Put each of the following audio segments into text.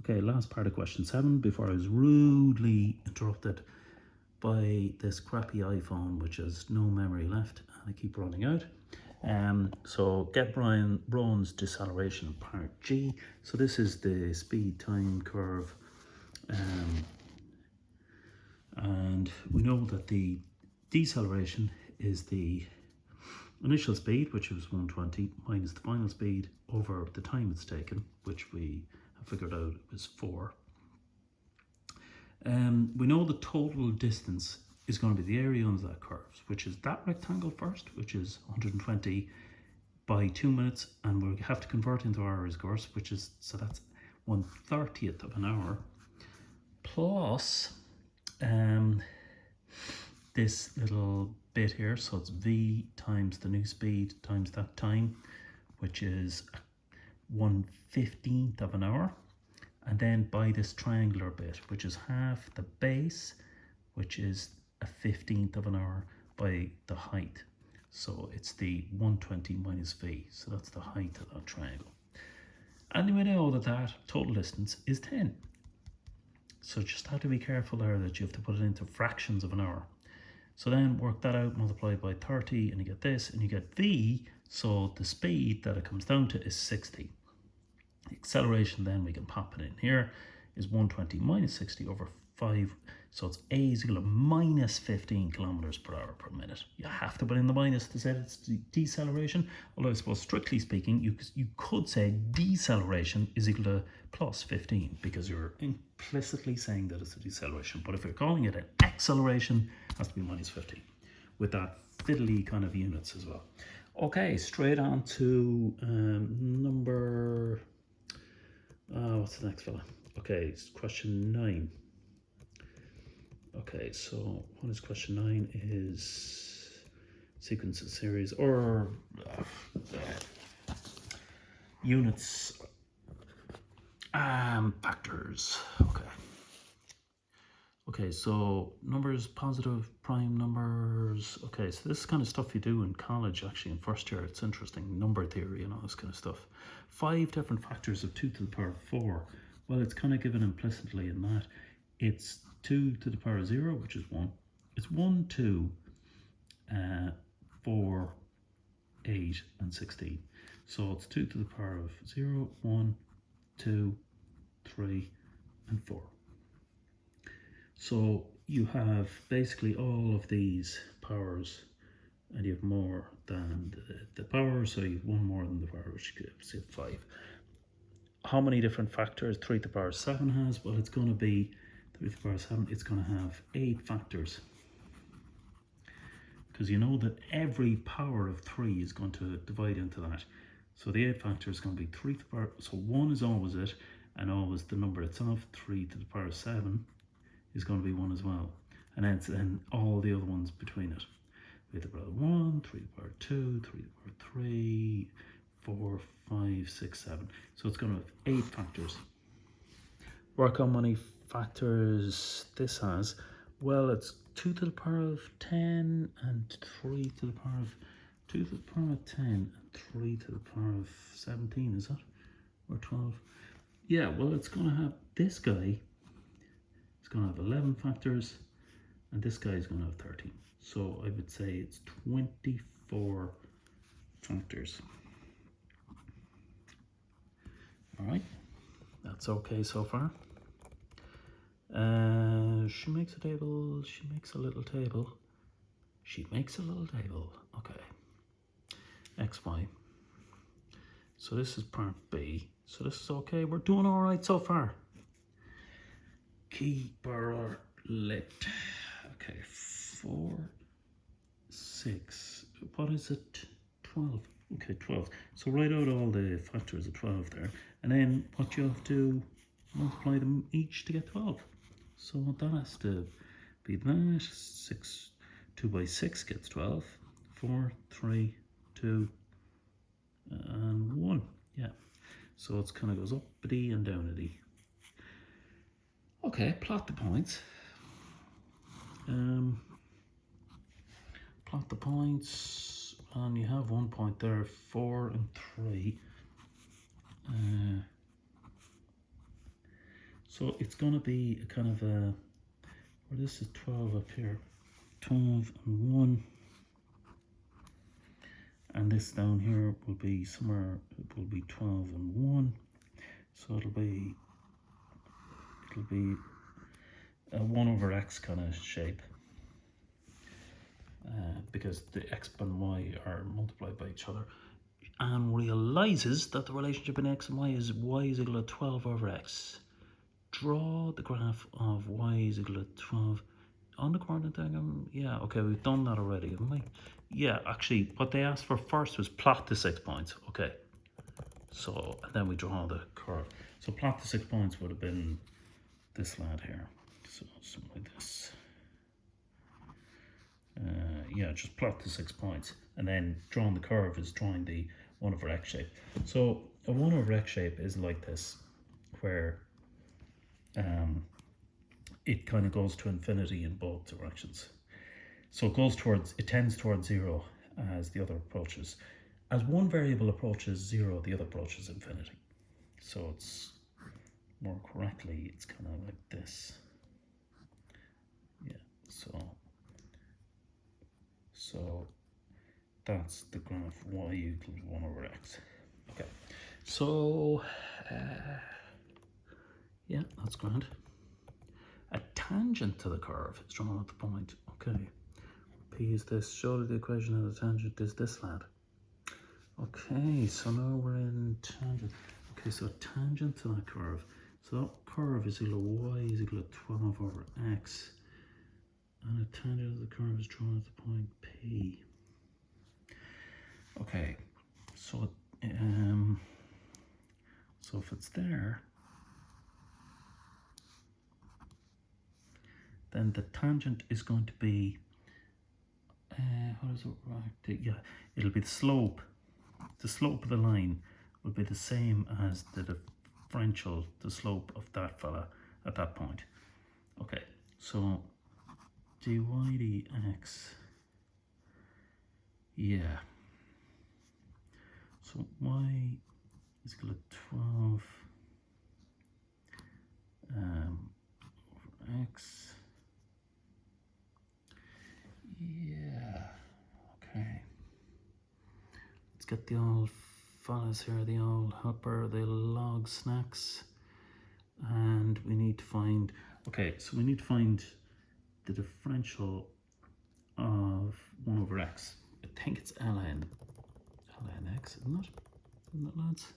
Okay, last part of question 7 before I was rudely interrupted by this crappy iPhone which has no memory left and I keep running out. So get Brown's deceleration part G. So this is the speed time curve, and we know that the deceleration is the initial speed, which was 120, minus the final speed over the time it's taken, which we have figured out was 4. We know the total distance is going to be the area under that curve, which is that rectangle first, which is 120 by 2 minutes, and we'll have to convert into hours, of course, which is, so that's 1/30th of an hour, plus this little bit here, so it's v times the new speed times that time, which is 1/15th of an hour, and then by this triangular bit, which is half the base, which is 1/15th of an hour, by the height. So it's the 120 minus v, so that's the height of that triangle. And we know that that total distance is 10. So just have to be careful there that you have to put it into fractions of an hour. So then work that out, multiply by 30, and you get this, and you get v, so the speed that it comes down to is 60. The acceleration then, we can pop it in here, is 120 minus 60 over 5, so it's a is equal to minus 15 kilometers per hour per minute. You have to put in the minus to say it's deceleration, although I suppose strictly speaking, you could say deceleration is equal to plus 15, because you're implicitly saying that it's a deceleration. But if you're calling it an acceleration, it has to be minus 15, with that fiddly kind of units as well. Okay, straight on to number... what's the next fella? Okay, it's question 9. Okay, so what is question 9 is sequence of series or units, factors. Okay, so numbers, positive prime numbers. Okay, so this is kind of stuff you do in college, actually, in first year. It's interesting, number theory and all this kind of stuff. 5 different factors of 2 to the power of 4. Well, it's kind of given implicitly in that. It's 2 to the power of 0, which is 1. It's 1, 2, 4, 8, and 16. So it's 2 to the power of 0, 1, 2, 3, and 4. So you have basically all of these powers, and you have more than the power, so you have one more than the power, which gives you 5. How many different factors 3 to the power 7 has? Well, it's going to be 3 to the power 7, it's going to have 8 factors. Because you know that every power of 3 is going to divide into that. So the 8 factor is going to be 3 to the power, so 1 is always it, and always the number itself. 3 to the power 7 is going to be 1 as well. And then all the other ones between it. 3 to the power 1, 3 to the power 2, 3 to the power 3, 4, 5, 6, 7. So it's going to have 8 factors. Work how many factors this has. Well, it's 2 to the power of 10 and 3 to the power of 2 to the power of 10 and 3 to the power of 17, is that? Or 12? Yeah, well, it's going to have this guy. It's going to have 11 factors, and this guy is going to have 13. So I would say it's 24 factors. All right, that's okay so far. She makes a table, she makes a little table, she makes a little table. Okay, X, Y. So this is part B. So this is okay, we're doing all right so far. Keep her lit. Okay, 4, 6, what is it? 12. Okay, 12. So write out all the factors of 12 there, and then what you have to multiply them each to get 12. So that has to be that. 6, 2 by 6 gets 12. 4, 3, 2, and 1. Yeah. So it kind of goes uppity and downity. Okay, plot the points. Plot the points, and you have 1 point there, 4 and 3. So it's going to be a kind of a, well, this is 12 up here, 12 and 1, and this down here will be somewhere, it will be 12 and 1, so it'll be a 1 over x kind of shape, because the x and y are multiplied by each other, and realizes that the relationship in x and y is equal to 12 over x. Draw the graph of y is equal to 12 on the coordinate diagram. Yeah, okay, we've done that already, haven't we? Yeah, actually, what they asked for first was plot the 6 points. Okay, so and then we draw the curve. So plot the 6 points would have been this lad here. So something like this. Yeah, just plot the 6 points, and then drawing the curve is drawing the 1 over x shape. So a 1 over x shape is like this, where it kind of goes to infinity in both directions. So it tends towards 0 as the other approaches. As one variable approaches 0, the other approaches infinity. So it's more correctly, it's kind of like this. Yeah, so that's the graph y equals 1 over x. Okay, so yeah, that's grand. A tangent to the curve is drawn at the point. Okay, P is this. Surely the equation of the tangent is this lad. Okay, so now we're in tangent. Okay, so tangent to that curve. So that curve is equal to y is equal to 12 over x. And a tangent of the curve is drawn at the point P. Okay, so so if it's there, then the tangent is going to be, how does it work? Yeah, it'll be the slope. The slope of the line will be the same as the differential, the slope of that fella at that point. Okay, so dy dx, yeah. So y is equal to 12 over x. Yeah, okay. Let's get the old fellas here, the old helper, the log snacks. And we need to find, okay, so we need to find the differential of 1 over x. I think it's ln x, isn't it? Isn't it, lads?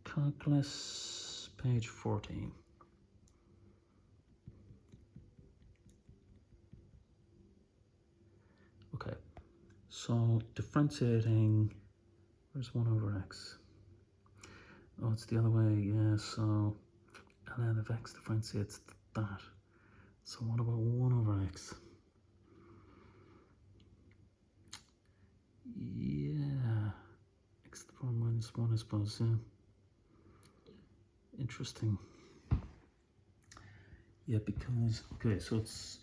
Calculus, page 14. Okay, so differentiating, where's 1 over x? Oh, it's the other way, yeah, so ln of x differentiates that. So what about 1 over x? Yeah, x to the power minus 1, I suppose, yeah. Interesting. Yeah, because, okay, so it's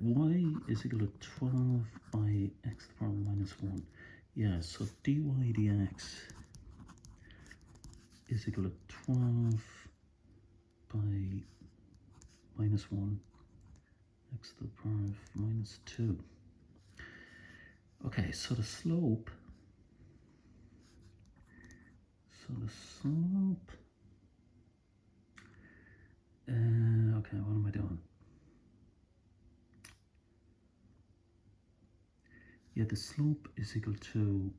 y is equal to 12 by x to the power minus 1. Yeah, so dy dx is equal to 12 by minus 1 x to the power of minus 2. Okay, so the slope, okay, what am I doing? Yeah, the slope is equal to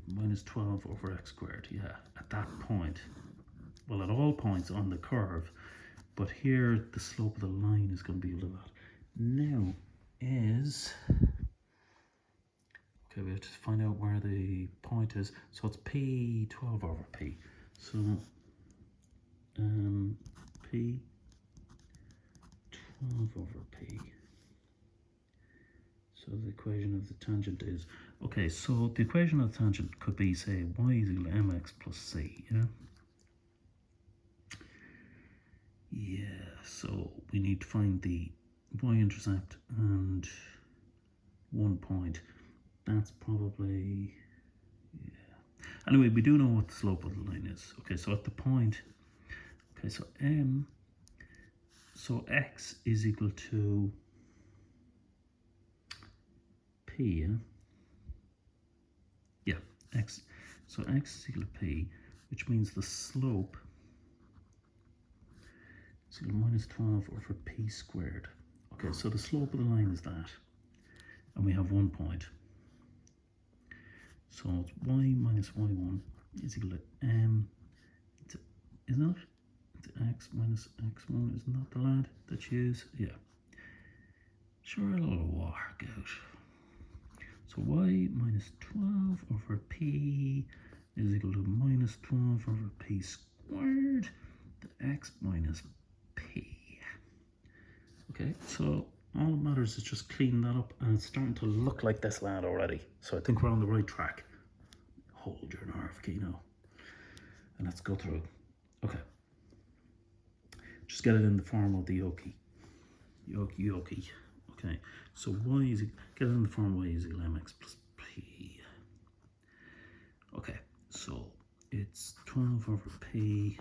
minus 12 over x squared, yeah, at that point. Well, at all points on the curve, but here the slope of the line is going to be equal to that. Now is, okay, we have to find out where the point is. So it's p 12 over p. So p 12 over p. So the equation of the tangent is, okay, so the equation of the tangent could be, say, y is equal to mx plus c, yeah? Yeah, so we need to find the y-intercept and 1 point. That's probably, yeah. Anyway, we do know what the slope of the line is. Okay, so at the point, okay, so so x is equal to p, yeah, x. So x is equal to p, which means the slope is equal to minus 12 over p squared. Okay, so the slope of the line is that, and we have 1 point. So it's y minus y1 is equal to isn't it? It's x minus x1, isn't that the lad that you use? Yeah. Sure, it'll work out. So y minus 12 over p is equal to minus 12 over p squared to x minus p. Okay, so all that matters is just cleaning that up, and it's starting to look like this lad already. So I think we're on the right track. Hold your nerve, Kino. And let's go through. Okay. Just get it in the form of the yoki. Yoki. Okay. So y is, get it in the form y is equal to mx plus p. Okay. So it's 12 over p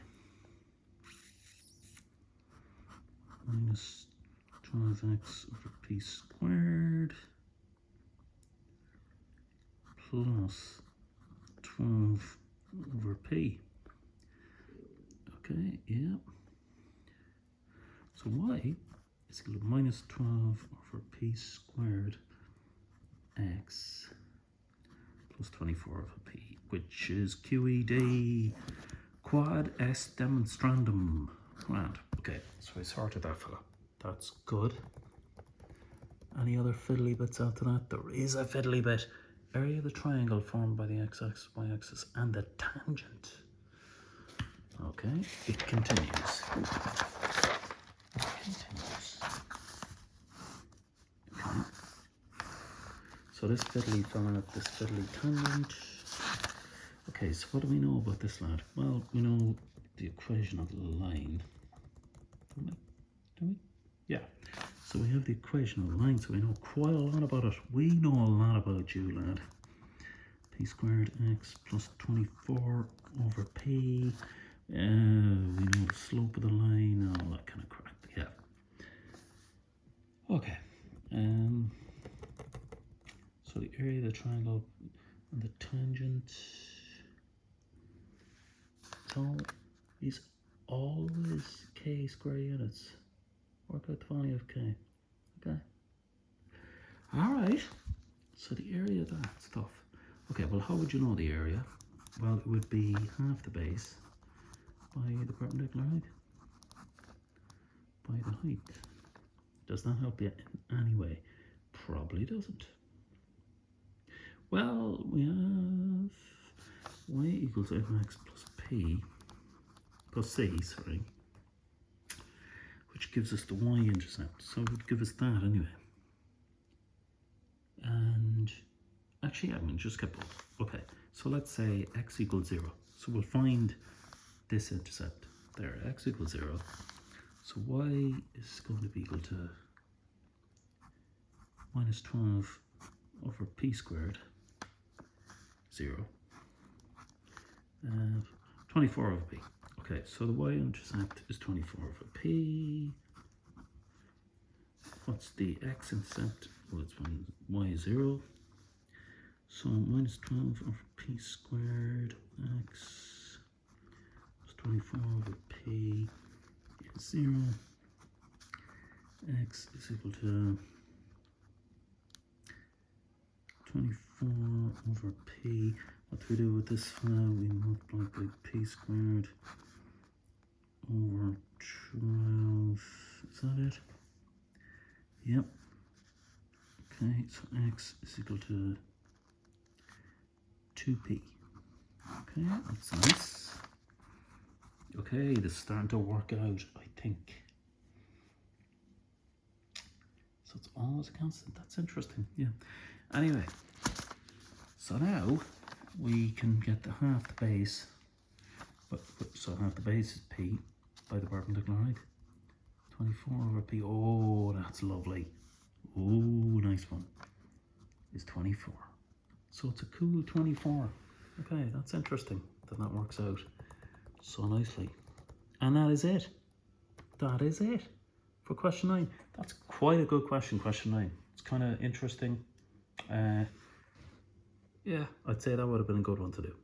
minus 12x over p squared plus 12 over p. Okay, yeah. So y is equal to minus 12 over p squared x plus 24 over p, which is QED, quad est demonstrandum. Grand. Okay, so I sorted that fella. That's good. Any other fiddly bits after that? There is a fiddly bit. Area of the triangle formed by the x-axis, y-axis, and the tangent. Okay, it continues. Okay. So this fiddly fella, this fiddly tangent. Okay, so what do we know about this lad? Well, we know the equation of the line. Do we? Yeah. So we have the equation of the line, so we know quite a lot about it. We know a lot about you, lad. P squared x plus 24 over p. We know the slope of the line, all that kind of crap. Yeah. Okay. So the area of the triangle and the tangent. So is always k square units. Work out the value of k. Okay. Alright. So the area of that stuff. Okay, well, how would you know the area? Well, it would be half the base by the perpendicular height. By the height. Does that help you in any way? Probably doesn't. Well, we have y equals mx plus p plus c, sorry, which gives us the y-intercept. So it would give us that anyway. And actually, I mean, just get both. Okay, so let's say x equals 0. So we'll find this intercept there, x equals 0. So y is going to be equal to minus 12 over p squared, 0, 24 over p. Okay, so the y-intercept is 24 over p. What's the x-intercept? Well, it's when y is 0. So minus 12 over p squared x plus 24 over p is 0. X is equal to 24 over p. What do we do with this file? We multiply by p squared over 12. Is that it? Yep. Okay, so x is equal to 2p. Okay, that's nice. Okay, this is starting to work out, I think. So it's always a constant. That's interesting. Yeah. Anyway, so now we can get the half the base. So half the base is p by the perpendicular height. 24 over p. Oh, that's lovely. Oh, nice one. Is 24. So it's a cool 24. Okay, that's interesting that works out so nicely. And that is it. That is it for question 9. That's quite a good question, question 9. It's kind of interesting. Yeah, I'd say that would have been a good one to do.